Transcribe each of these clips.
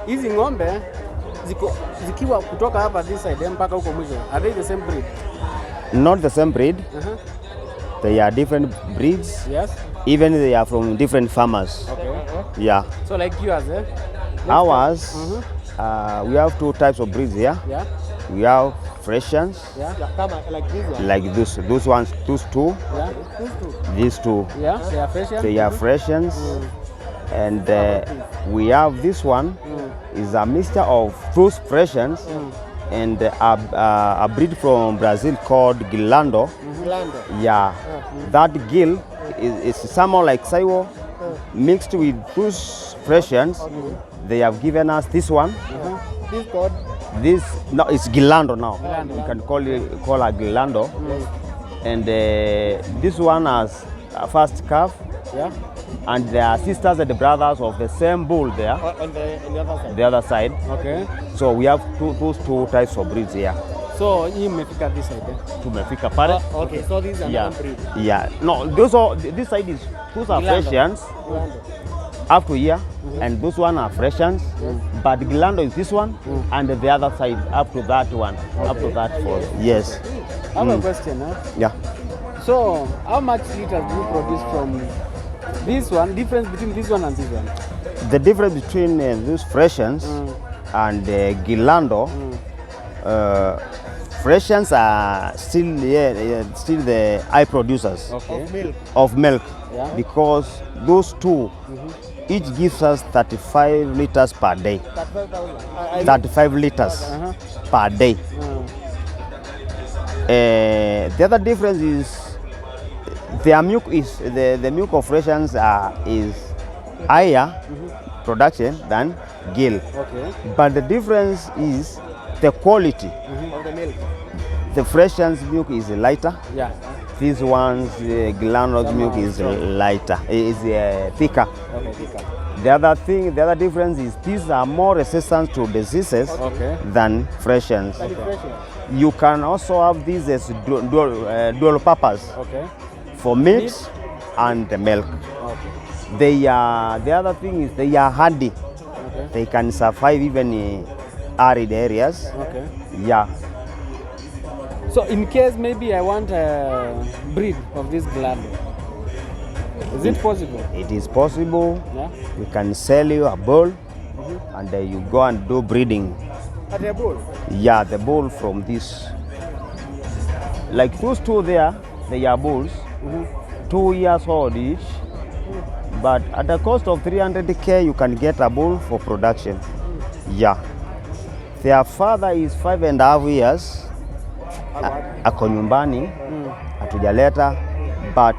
hizi ng'ombe zikiwa kutoka hapa this side mpaka huko mwisho, are they the same breed? Not the same breed. They are different breeds. Yes. Even they are from different farmers. Okay. Yeah. So like yours, Ours, we have 2 types of breeds here. Yeah. We have Fresians. Yeah. Like this one. Like those ones, those 2. Yeah. These 2. Yeah. They are Fresians. They are Fresians. And we have this one. Is a mixture of those Fresians and a breed from Brazil called Gilando. Yeah. That gill is somehow like Saiwo mixed with those Fresians. They have given us this one. This called? No, it's Gilando now. Gilando. You can call her Gilando. And this one has a first calf. Yeah. And they are sisters and the brothers of the same bull there. On the other side. The other side. Okay. So we have those 2 types of breeds here. So you mefika this side. Tumefika pale. Okay. So these are Yeah. breed. Yeah. No, this side is those are Fresians. Up to here, and those one are Fresians. But Gilando is this one, and the other side up to that one, up to that for yes. I have a question. Yeah. So how much liters do you produce from this one? Difference between this one and this one? The difference between those Fresians and Gilando, Fresians are still the high producers of milk Yeah. because those 2 each gives us 35 liters per day. 35 liters per day. The other difference is their milk is the milk of Fresians is higher production than Gill. Okay. But the difference is the quality Of the milk. The Fresians milk is lighter. Yeah. These ones, Gilando's milk is lighter, is thicker. Okay, thicker. The other difference is these are more resistant to diseases than Fresians. You can also have these as dual purpose for meat and milk. The other thing is they are hardy. They can survive even in arid areas. Yeah. So in case maybe I want a breed of this Gilando, is it possible? It is possible. Yeah. We can sell you a bull and you go and do breeding. At a bull? Yeah, the bull from this. Like those 2 there, they are bulls, 2 years old each. But at the cost of 300k, you can get a bull for production. Yeah. Their father is 5.5 years. Ako nyumbani, hatujaleta, but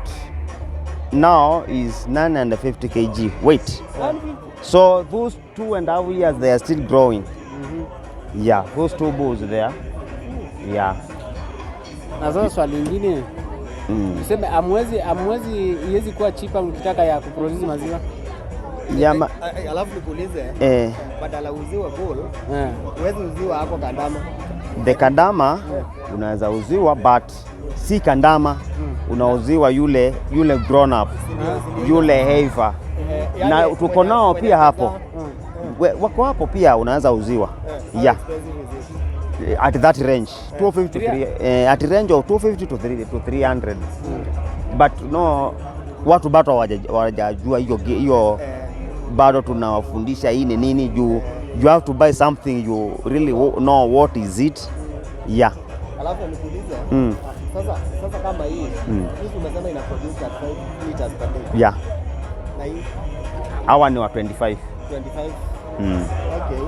now is 950 kg weight. So those 2.5 years, they are still growing. Yeah, those 2 bulls there. Yeah. Na sasa swali lingine, tuseme amwezi iwezi kuwa cheaper mkitaka ya kuproduce maziwa? Alafu nikuulize, badala uziwa bull, uwezi uziwa hapo kandama? The kandama unaweza uziwa but si kandama, unauziwa yule grown up, yule heifer. Na tuko nao pia hapo. Wako hapo pia unaweza uziwa. Yeah. At that range, 250 to at range of 250 to 300. But no, watu bado hawajajua hiyo bado tunawafundisha hii ni nini juu you have to buy something you really know what is it. Yeah. Alafu nikuulize, sasa kama hii umesema ina produce 5 liters per day. Yeah. Na hii hawa ni wa 25. 25. Okay.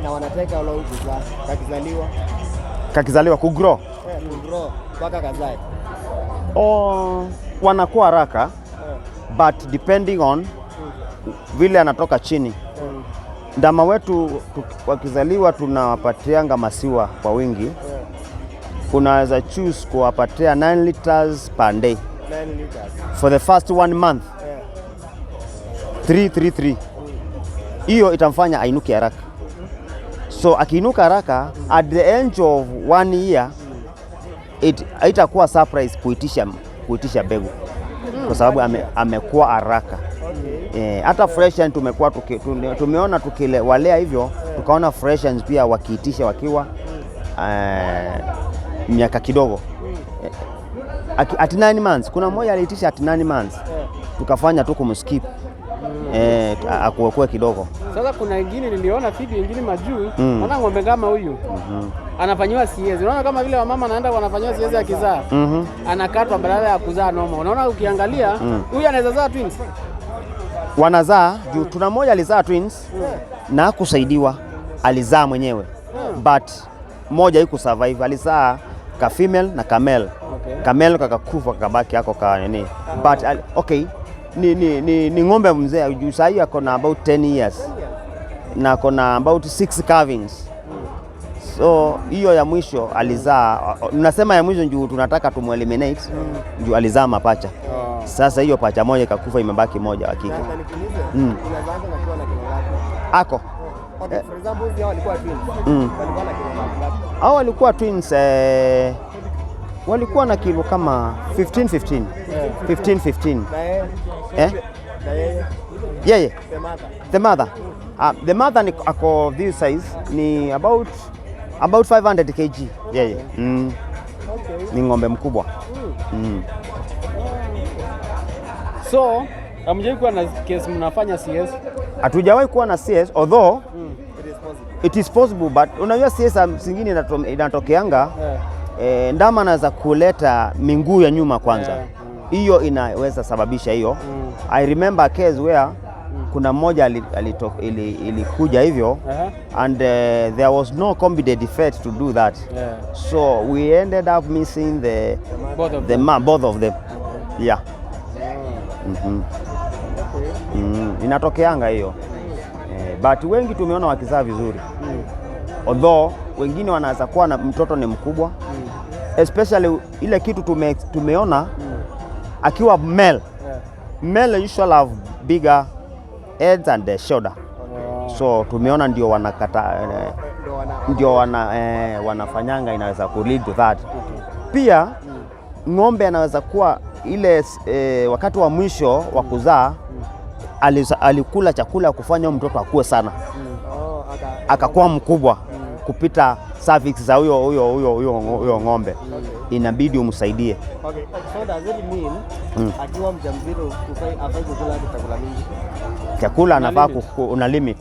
Na wanateka how long kakizaliwa kugrow? Kugrow mpaka kazae. Wanakuwa haraka but depending on vile anatoka chini. Ndama wetu wakizaliwa tunawapatianga masiwa kwa wingi. Unaweza choose kuwapatia 9 liters per day. 9 liters. For the first 1 month. 3. Hiyo itamfanya ainuke haraka. So akiinuka haraka at the end of 1 year itakuwa surprise kuitisha begu kwa sababu amekuwa haraka. Hata freshen tumekuwa tumeona tukiwalea hivyo, tukaona freshen pia wakiitisha wakiwa miaka kidogo. At 9 months, kuna mmoja aliitisha at 9 months. Tukafanya tu kumskip akuokoe kidogo. Sasa kuna wengine niliona video wengine majuu, naona ng'ombe kama huyu anafanywa CS. Unaona kama vile wamama anaenda wanafanywa CS ya kizaa. Anakatwa badala ya kuzaa noma. Unaona ukiangalia huyu anaweza zaa twins. Wanazaa juu tuna mmoja alizaa twins na kusaidiwa, alizaa mwenyewe. But moja iko survive, alizaa ka female na ka male. Kamel kakakufa kakabaki yako ka nini. But okay, ni ng'ombe mzee juu sasa yako na about 10 years. Na kona about 6 calvings. So hiyo ya mwisho alizaa, unasema ya mwisho juu tunataka eliminate juu alizaa mapacha. Sasa hiyo pacha moja ikakufa, imebaki moja wa kike. Ako. Okay, for example, hao walikuwa twins. Walikuwa na kilo ngapi? Hao walikuwa twins walikuwa na kilo kama 15. Yeye. The mother ni ako this size ni about 500 kg. Yeye. Ni ng'ombe mkubwa. So, hamjawahi kuwa na case mnafanya CS? Hatujawahi kuwa na CS, although it is possible, but unajua CS zingine inatokeanga ndama anaweza kuleta miguu ya nyuma kwanza. Hiyo inaweza sababisha hiyo. I remember a case where kuna mmoja ilikuja hivyo and there was no competent defect to do that. So we ended up missing both of them. Yeah. Inatokeanga hiyo. But wengi tumeona wakizaa vizuri. Although wengine wanaweza kuwa na mtoto ni mkubwa. Especially ile kitu tumeona akiwa male. Male usually have bigger heads and the shoulder. So tumeona ndio wanakata ndio wanafanyanga inaweza ku lead to that. Pia ng'ombe anaweza kuwa ile wakati wa mwisho wa kuzaa alikula chakula kufanya mtoto akue sana. Akakuwa mkubwa kupita cervix za huyo ng'ombe. Inabidi umsaidie. Okay, so does it mean akiwa mjamzito afai kukula chakula mingi? Chakula anafaa una limit.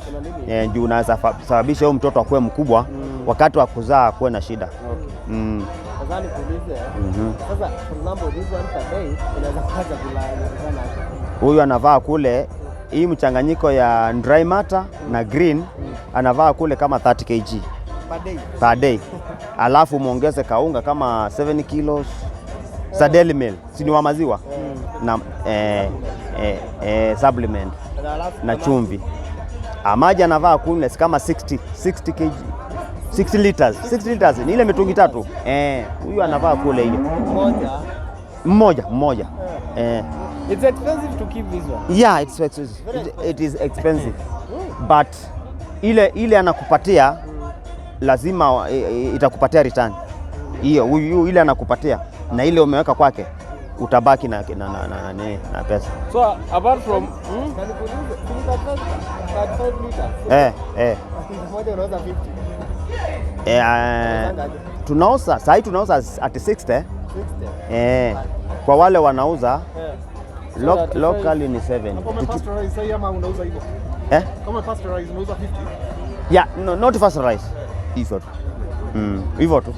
Juu unaweza sababisha huyo mtoto akue mkubwa wakati wa kuzaa akue na shida. Sasa nikuulize. Sasa for example this one per day inaweza kupata chakula sana. Huyu anavaa kule hii mchanganyiko ya dry matter na green anavaa kule kama 30 kg per day. Alafu muongeze kaunga kama 7 kilos za daily meal, si ni wa maziwa na supplement na chumvi. Maji anavaa kule kama 60 kg 60 liters ni ile mitungi 3. Huyu anavaa kule hiyo mmoja. It's expensive to keep this one. Yeah, it's expensive. It is expensive. But ile anakupatia lazima itakupatia return. Hiyo ile anakupatia na ile umeweka kwake utabaki na pesa. So apart from Moja unauza 50. Tunauza at 60. Kwa wale wanauza locally ni 7. Kama pasteurize ama unauza hivyo? Kama pasteurize unauza 50? Yeah, no, not pasteurize. Hivyo tu. Hivyo tu.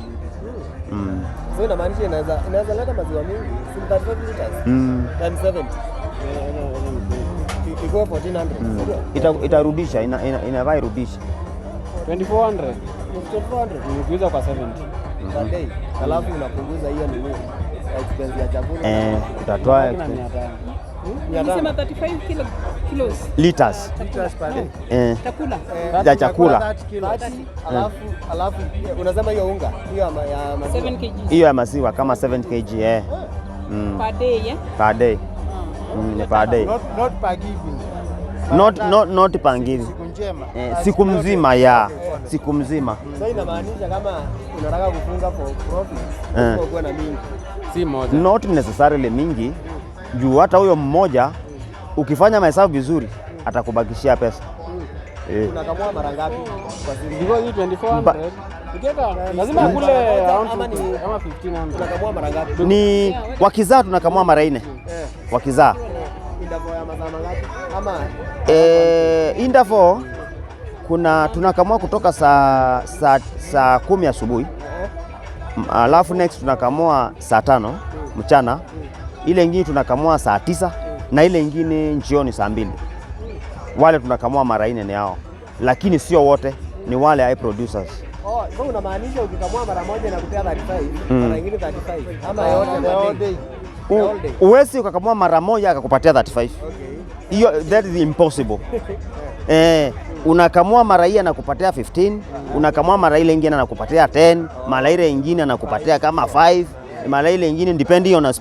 So inamaanisha inaweza leta maziwa mingi, 35 liters. Times 70. Iko 1400. Itarudisha, inavaa irudisha. 2400. Ukiuza kwa 70. Per day. Alafu unapunguza hiyo ni expense ya chakula. Utatoa Unasema 35 kilos liters per day. chakula. Ya chakula. Alafu unasema hiyo unga, hiyo ya maziwa. 7 kg. Hiyo ya maziwa kama 7 kg Per day, per day. Per day. Not per giving. Not per giving. Siku njema. Siku mzima ya siku mzima. So inamaanisha kama unataka kufunga for profit, uko na mingi. Si moja. Not necessarily mingi. Juu hata huyo mmoja ukifanya mahesabu vizuri atakubakishia pesa. Unakamua mara ngapi kwa siku? Because hii 2400 ukiweka lazima kule around kama 1500. Unakamua mara ngapi? Ni wakizaa tunakamua mara 4. Wakizaa. Interval ya masaa mangapi? Ama interval tunakamua kutoka saa 10 asubuhi. Alafu next tunakamua saa 5 mchana. Ile ingine tunakamua saa 9 na ile ingine jioni saa 2. Wale tunakamua mara 4 ni hao. Lakini sio wote, ni wale high producers. so unamaanisha ukikamua mara moja na kupea 35, mara nyingine 35 ama yote all day? Uwezi ukakamua mara moja akakupatia 35. Okay. Hiyo that is impossible. Unakamua mara hii anakupatia 15, unakamua mara ile nyingine anakupatia 10, mara ile nyingine anakupatia kama 5, mara ile nyingine depending on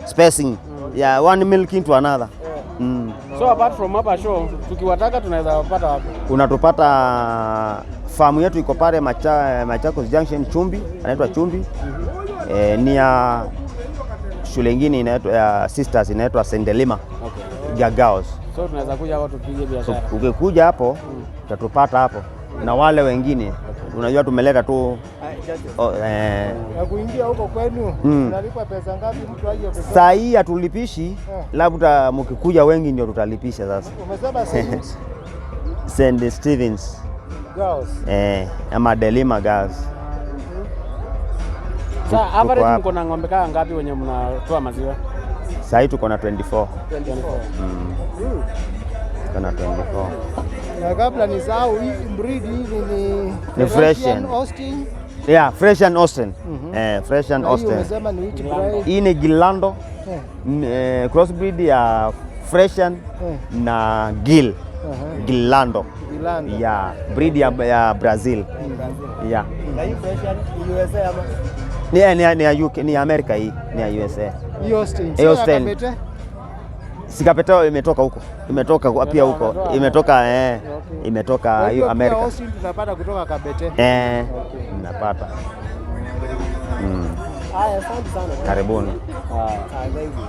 spacing ya one milking to another. So apart from hapa show, tukiwataka tunaweza kupata wapi? Unatupata famu yetu iko pale Machakos Junction Chumbi, anaitwa Chumbi. Ni ya shule nyingine inaitwa ya Sisters inaitwa Sendelima. Gagaos. So tunaweza kuja hapo tupige biashara. Ukikuja hapo utatupata hapo na wale wengine unajua tumeleta tu na kuingia huko kwenu unalipa pesa ngapi mtu aje pesa? Saa hii hatulipishi, labda mkikuja wengi ndio tutalipisha sasa. Umesema St. Stevens girls. Ama Delima girls. Sasa average mko na ng'ombe kaa ngapi wenye mnatoa maziwa? Saa hii tuko na 24. Kuna 24. Na kabla nisahau hii breed ni Freshian Austin. Yeah, Freshian Austin. Freshian Austin. Umesema ni which breed? Hii ni Gilando. Crossbreed ya Freshian na Gilando. Yeah, breed ya Brazil. Yeah. Na hii Freshian USA ama? Ni UK, ni America hii, ni ya USA. Hii Austin. Austin. Sikapeta imetoka huko. Imetoka pia huko. Imetoka hiyo America. Austin tunapata kutoka Kabete. Tunapata. Haya, asante sana. Karibuni. Thank you.